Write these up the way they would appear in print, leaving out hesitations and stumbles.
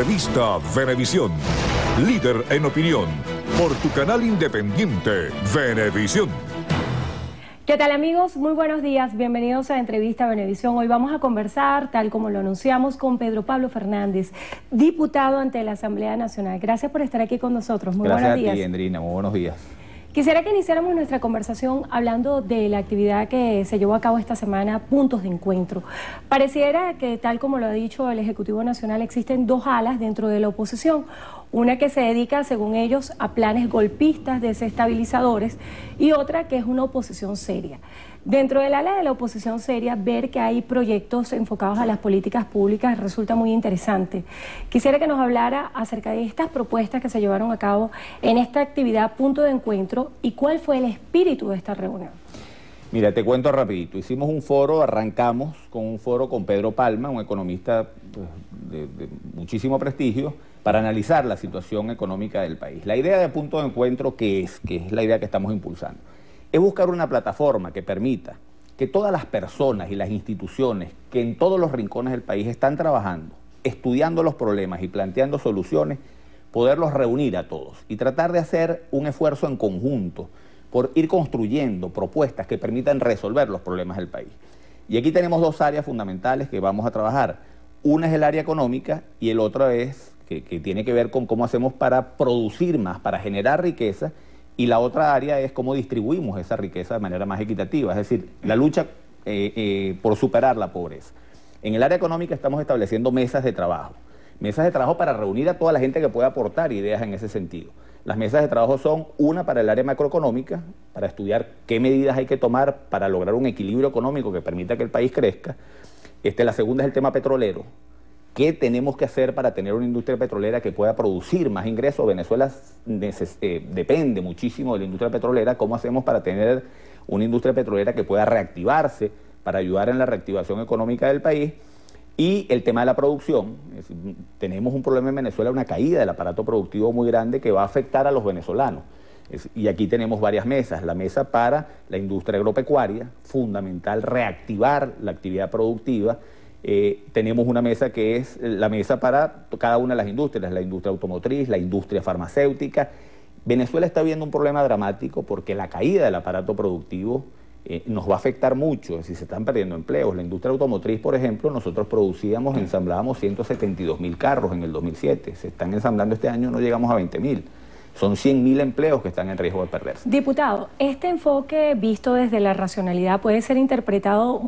Revista Venevisión, líder en opinión, por tu canal independiente, Venevisión. ¿Qué tal, amigos? Muy buenos días, bienvenidos a Entrevista Venevisión. Hoy vamos a conversar, tal como lo anunciamos, con Pedro Pablo Fernández, diputado ante la Asamblea Nacional. Gracias por estar aquí con nosotros. Muy buenos días. Gracias a ti, Endrina. Muy buenos días. Quisiera que iniciáramos nuestra conversación hablando de la actividad que se llevó a cabo esta semana, Puntos de Encuentro. Pareciera que, tal como lo ha dicho el Ejecutivo Nacional, existen dos alas dentro de la oposición. Una que se dedica, según ellos, a planes golpistas, desestabilizadores, y otra que es una oposición seria. Dentro del ala de la oposición seria, ver que hay proyectos enfocados a las políticas públicas resulta muy interesante. Quisiera que nos hablara acerca de estas propuestas que se llevaron a cabo en esta actividad Punto de Encuentro y cuál fue el espíritu de esta reunión. Mira, te cuento rapidito. Hicimos un foro, arrancamos con un foro con Pedro Palma, un economista de muchísimo prestigio, para analizar la situación económica del país. La idea de Punto de Encuentro, que es la idea que estamos impulsando, es buscar una plataforma que permita que todas las personas y las instituciones que en todos los rincones del país están trabajando, estudiando los problemas y planteando soluciones, poderlos reunir a todos y tratar de hacer un esfuerzo en conjunto por ir construyendo propuestas que permitan resolver los problemas del país. Y aquí tenemos dos áreas fundamentales que vamos a trabajar. Una es el área económica y el otro es que tiene que ver con cómo hacemos para producir más, para generar riqueza, y la otra área es cómo distribuimos esa riqueza de manera más equitativa, es decir, la lucha por superar la pobreza. En el área económica estamos estableciendo mesas de trabajo para reunir a toda la gente que pueda aportar ideas en ese sentido. Las mesas de trabajo son una para el área macroeconómica, para estudiar qué medidas hay que tomar para lograr un equilibrio económico que permita que el país crezca. La segunda es el tema petrolero. ¿Qué tenemos que hacer para tener una industria petrolera que pueda producir más ingresos? Venezuela depende muchísimo de la industria petrolera. ¿Cómo hacemos para tener una industria petrolera que pueda reactivarse para ayudar en la reactivación económica del país? Y el tema de la producción. Es decir, tenemos un problema en Venezuela, una caída del aparato productivo muy grande que va a afectar a los venezolanos. Y aquí tenemos varias mesas. La mesa para la industria agropecuaria, fundamental reactivar la actividad productiva. Tenemos una mesa que es la mesa para cada una de las industrias, la industria automotriz, la industria farmacéutica. Venezuela está viendo un problema dramático porque la caída del aparato productivo nos va a afectar mucho, es decir, se están perdiendo empleos. La industria automotriz, por ejemplo, nosotros ensamblábamos 172.000 carros en el 2007, se están ensamblando este año, no llegamos a 20.000. Son 100.000 empleos que están en riesgo de perderse. Diputado, este enfoque visto desde la racionalidad puede ser interpretado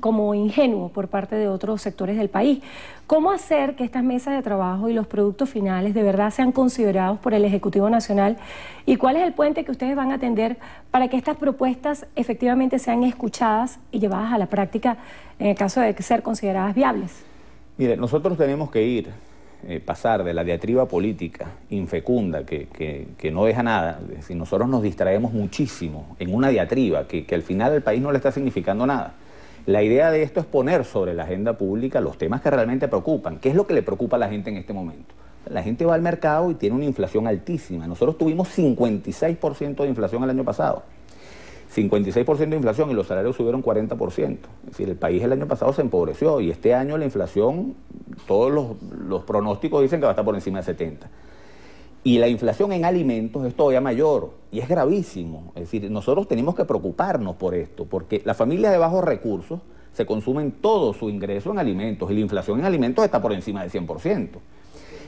como ingenuo por parte de otros sectores del país. ¿Cómo hacer que estas mesas de trabajo y los productos finales de verdad sean considerados por el Ejecutivo Nacional? ¿Y cuál es el puente que ustedes van a tender para que estas propuestas efectivamente sean escuchadas y llevadas a la práctica en el caso de ser consideradas viables? Mire, nosotros tenemos que pasar de la diatriba política infecunda que no deja nada. Es decir, nosotros nos distraemos muchísimo en una diatriba que al final al país no le está significando nada. La idea de esto es poner sobre la agenda pública los temas que realmente preocupan. ¿Qué es lo que le preocupa a la gente en este momento? La gente va al mercado y tiene una inflación altísima. Nosotros tuvimos 56% de inflación el año pasado. 56% de inflación y los salarios subieron 40%. Es decir, el país el año pasado se empobreció y este año la inflación, todos los pronósticos dicen que va a estar por encima de 70%. Y la inflación en alimentos es todavía mayor y es gravísimo. Es decir, nosotros tenemos que preocuparnos por esto, porque las familias de bajos recursos se consumen todo su ingreso en alimentos y la inflación en alimentos está por encima del 100%.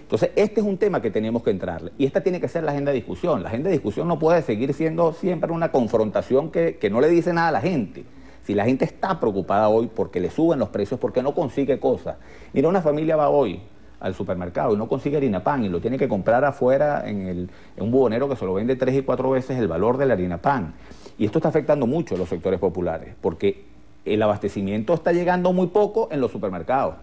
Entonces, este es un tema que tenemos que entrarle y esta tiene que ser la agenda de discusión. La agenda de discusión no puede seguir siendo siempre una confrontación que no le dice nada a la gente. Si la gente está preocupada hoy porque le suben los precios, porque no consigue cosas. Mira, una familia va hoy al supermercado y no consigue harina pan y lo tiene que comprar afuera en un buhonero que se lo vende 3 y 4 veces el valor de la harina pan. Y esto está afectando mucho a los sectores populares porque el abastecimiento está llegando muy poco en los supermercados.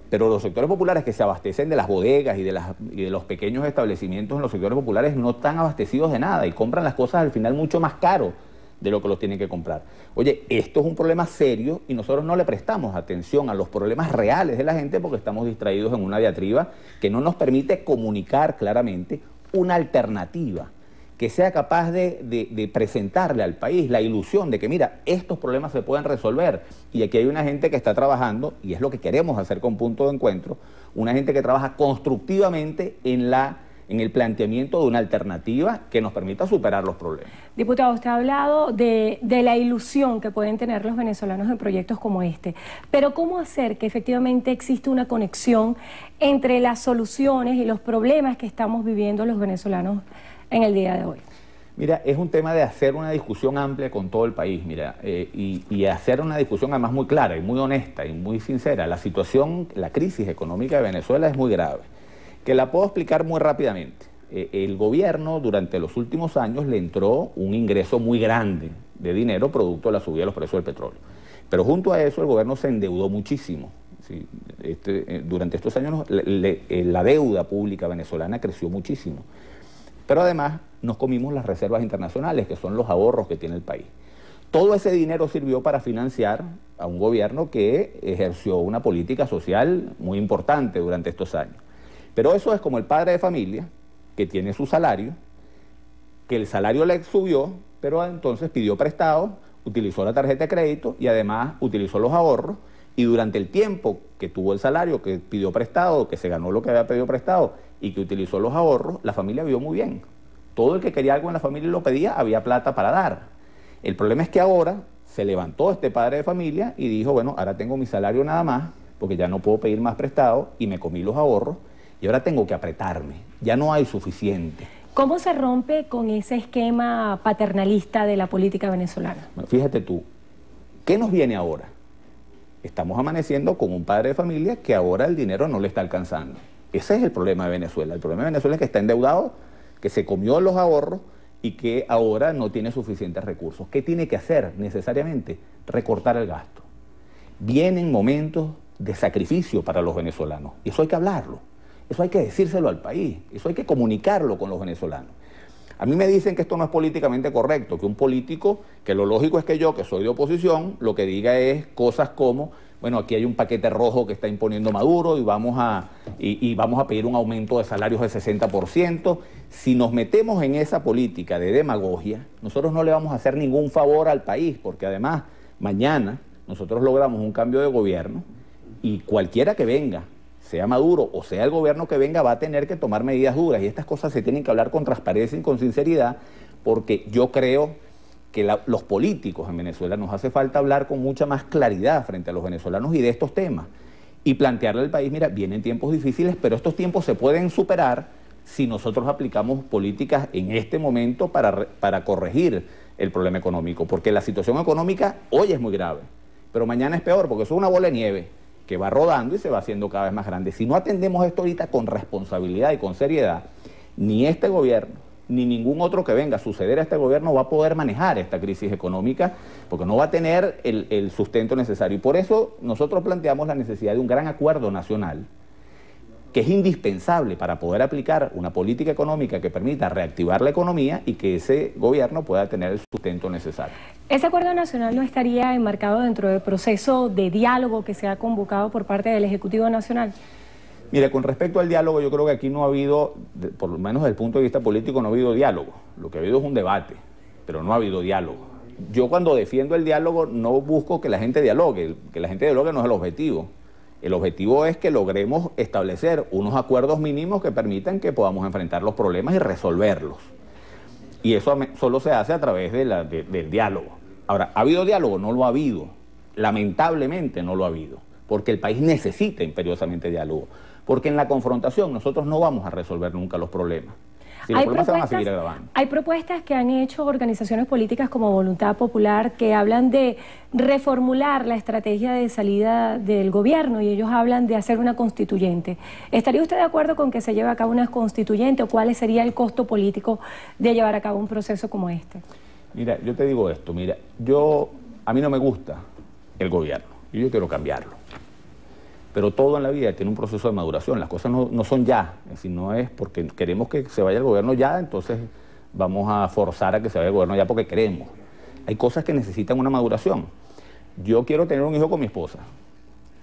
Pero los sectores populares que se abastecen de las bodegas y de los pequeños establecimientos en los sectores populares no están abastecidos de nada y compran las cosas al final mucho más caro de lo que los tienen que comprar. Oye, esto es un problema serio y nosotros no le prestamos atención a los problemas reales de la gente porque estamos distraídos en una diatriba que no nos permite comunicar claramente una alternativa que sea capaz de presentarle al país la ilusión de que, mira, estos problemas se pueden resolver. Y aquí hay una gente que está trabajando, y es lo que queremos hacer con Punto de Encuentro, una gente que trabaja constructivamente en el planteamiento de una alternativa que nos permita superar los problemas. Diputado, usted ha hablado de la ilusión que pueden tener los venezolanos en proyectos como este, pero ¿cómo hacer que efectivamente exista una conexión entre las soluciones y los problemas que estamos viviendo los venezolanos en el día de hoy? Mira, es un tema de hacer una discusión amplia con todo el país, mira, y hacer una discusión además muy clara y muy honesta y muy sincera. La situación, la crisis económica de Venezuela es muy grave, que la puedo explicar muy rápidamente. El gobierno durante los últimos años le entró un ingreso muy grande de dinero producto de la subida de los precios del petróleo. Pero junto a eso el gobierno se endeudó muchísimo. ¿Sí? Durante estos años la deuda pública venezolana creció muchísimo. Pero además nos comimos las reservas internacionales, que son los ahorros que tiene el país. Todo ese dinero sirvió para financiar a un gobierno que ejerció una política social muy importante durante estos años. Pero eso es como el padre de familia, que tiene su salario, que el salario le subió, pero entonces pidió prestado, utilizó la tarjeta de crédito y además utilizó los ahorros, y durante el tiempo que tuvo el salario, que pidió prestado, que se ganó lo que había pedido prestado y que utilizó los ahorros, la familia vivió muy bien. Todo el que quería algo en la familia y lo pedía, había plata para dar. El problema es que ahora se levantó este padre de familia y dijo, bueno, ahora tengo mi salario nada más, porque ya no puedo pedir más prestado y me comí los ahorros, y ahora tengo que apretarme, ya no hay suficiente. ¿Cómo se rompe con ese esquema paternalista de la política venezolana? Bueno, fíjate tú, ¿qué nos viene ahora? Estamos amaneciendo con un padre de familia que ahora el dinero no le está alcanzando. Ese es el problema de Venezuela. El problema de Venezuela es que está endeudado, que se comió los ahorros y que ahora no tiene suficientes recursos. ¿Qué tiene que hacer necesariamente? Recortar el gasto. Vienen momentos de sacrificio para los venezolanos, y eso hay que hablarlo. Eso hay que decírselo al país, eso hay que comunicarlo con los venezolanos. A mí me dicen que esto no es políticamente correcto, que un político, que lo lógico es que yo, que soy de oposición, lo que diga es cosas como, bueno, aquí hay un paquete rojo que está imponiendo Maduro y vamos a pedir un aumento de salarios del 60%. Si nos metemos en esa política de demagogia, nosotros no le vamos a hacer ningún favor al país, porque además mañana nosotros logramos un cambio de gobierno y cualquiera que venga, sea Maduro o sea el gobierno que venga, va a tener que tomar medidas duras, y estas cosas se tienen que hablar con transparencia y con sinceridad, porque yo creo que los políticos en Venezuela nos hace falta hablar con mucha más claridad frente a los venezolanos y de estos temas, y plantearle al país, mira, vienen tiempos difíciles, pero estos tiempos se pueden superar si nosotros aplicamos políticas en este momento para corregir el problema económico, porque la situación económica hoy es muy grave, pero mañana es peor, porque eso es una bola de nieve que va rodando y se va haciendo cada vez más grande. Si no atendemos esto ahorita con responsabilidad y con seriedad, ni este gobierno, ni ningún otro que venga a suceder a este gobierno va a poder manejar esta crisis económica, porque no va a tener el sustento necesario. Y por eso nosotros planteamos la necesidad de un gran acuerdo nacional, que es indispensable para poder aplicar una política económica que permita reactivar la economía y que ese gobierno pueda tener el sustento necesario. ¿Ese acuerdo nacional no estaría enmarcado dentro del proceso de diálogo que se ha convocado por parte del Ejecutivo Nacional? Mire, con respecto al diálogo, yo creo que aquí no ha habido, por lo menos desde el punto de vista político, no ha habido diálogo. Lo que ha habido es un debate, pero no ha habido diálogo. Yo cuando defiendo el diálogo no busco que la gente dialogue, que la gente dialogue no es el objetivo. El objetivo es que logremos establecer unos acuerdos mínimos que permitan que podamos enfrentar los problemas y resolverlos. Y eso solo se hace a través del diálogo. Ahora, ¿ha habido diálogo? No lo ha habido. Lamentablemente no lo ha habido, porque el país necesita imperiosamente diálogo. Porque en la confrontación nosotros no vamos a resolver nunca los problemas. Si los problemas se van a seguir agravando. Hay propuestas que han hecho organizaciones políticas como Voluntad Popular que hablan de reformular la estrategia de salida del gobierno, y ellos hablan de hacer una constituyente. ¿Estaría usted de acuerdo con que se lleve a cabo una constituyente, o cuál sería el costo político de llevar a cabo un proceso como este? Mira, yo te digo esto, mira, a mí no me gusta el gobierno y yo quiero cambiarlo. Pero todo en la vida tiene un proceso de maduración, las cosas no son ya, es decir, no es porque queremos que se vaya el gobierno ya, entonces vamos a forzar a que se vaya el gobierno ya porque queremos. Hay cosas que necesitan una maduración. Yo quiero tener un hijo con mi esposa,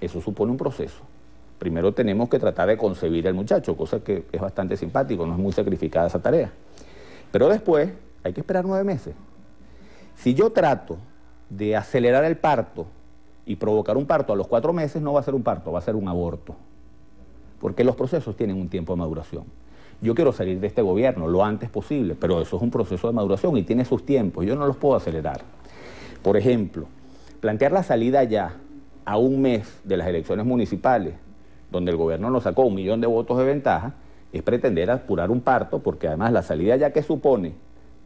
eso supone un proceso. Primero tenemos que tratar de concebir al muchacho, cosa que es bastante simpático, no es muy sacrificada esa tarea. Pero después hay que esperar 9 meses. Si yo trato de acelerar el parto y provocar un parto a los 4 meses, no va a ser un parto, va a ser un aborto. Porque los procesos tienen un tiempo de maduración. Yo quiero salir de este gobierno lo antes posible, pero eso es un proceso de maduración y tiene sus tiempos. Yo no los puedo acelerar. Por ejemplo, plantear la salida ya a un mes de las elecciones municipales, donde el gobierno nos sacó 1 millón de votos de ventaja, es pretender apurar un parto, porque además la salida ya que supone,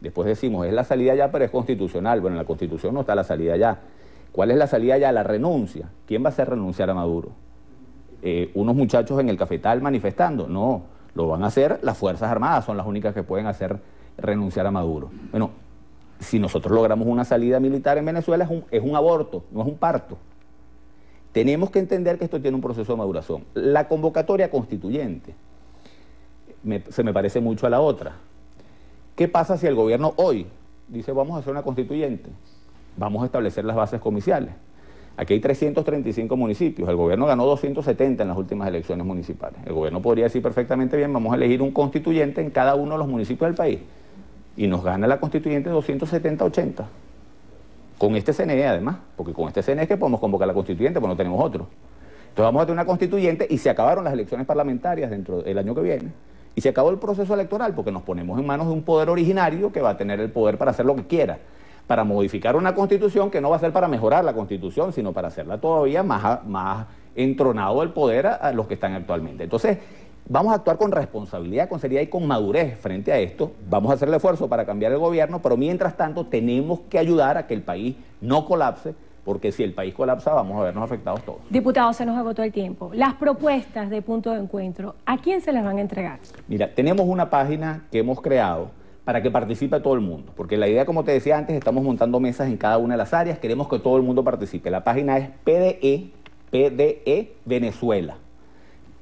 después decimos, es la salida ya, pero es constitucional. Bueno, en la Constitución no está la salida ya. ¿Cuál es la salida ya? La renuncia. ¿Quién va a hacer renunciar a Maduro? ¿Unos muchachos en el cafetal manifestando? No. Lo van a hacer las Fuerzas Armadas, son las únicas que pueden hacer renunciar a Maduro. Bueno, si nosotros logramos una salida militar en Venezuela, es un aborto, no es un parto. Tenemos que entender que esto tiene un proceso de maduración. La convocatoria constituyente se me parece mucho a la otra. ¿Qué pasa si el gobierno hoy dice vamos a hacer una constituyente? Vamos a establecer las bases comiciales. Aquí hay 335 municipios, el gobierno ganó 270 en las últimas elecciones municipales. El gobierno podría decir perfectamente bien, vamos a elegir un constituyente en cada uno de los municipios del país. Y nos gana la constituyente 270-80. Con este CNE además, porque con este CNE es que podemos convocar la constituyente, porque no tenemos otro. Entonces vamos a tener una constituyente y se acabaron las elecciones parlamentarias dentro del año que viene. Y se acabó el proceso electoral porque nos ponemos en manos de un poder originario que va a tener el poder para hacer lo que quiera. Para modificar una constitución que no va a ser para mejorar la constitución, sino para hacerla todavía más entronado el poder a los que están actualmente. Entonces, vamos a actuar con responsabilidad, con seriedad y con madurez frente a esto. Vamos a hacer el esfuerzo para cambiar el gobierno, pero mientras tanto tenemos que ayudar a que el país no colapse, porque si el país colapsa vamos a vernos afectados todos. Diputado, se nos agotó el tiempo. Las propuestas de punto de encuentro, ¿a quién se las van a entregar? Mira, tenemos una página que hemos creado para que participe todo el mundo, porque la idea, como te decía antes, estamos montando mesas en cada una de las áreas, queremos que todo el mundo participe. La página es PDE Venezuela.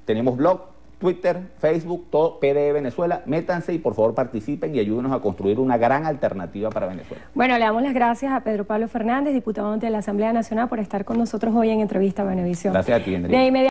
Tenemos blog, Twitter, Facebook, todo PDE Venezuela. Métanse y por favor participen y ayúdenos a construir una gran alternativa para Venezuela. Bueno, le damos las gracias a Pedro Pablo Fernández, diputado ante la Asamblea Nacional, por estar con nosotros hoy en Entrevista a Venevisión. Gracias a ti, Enrique.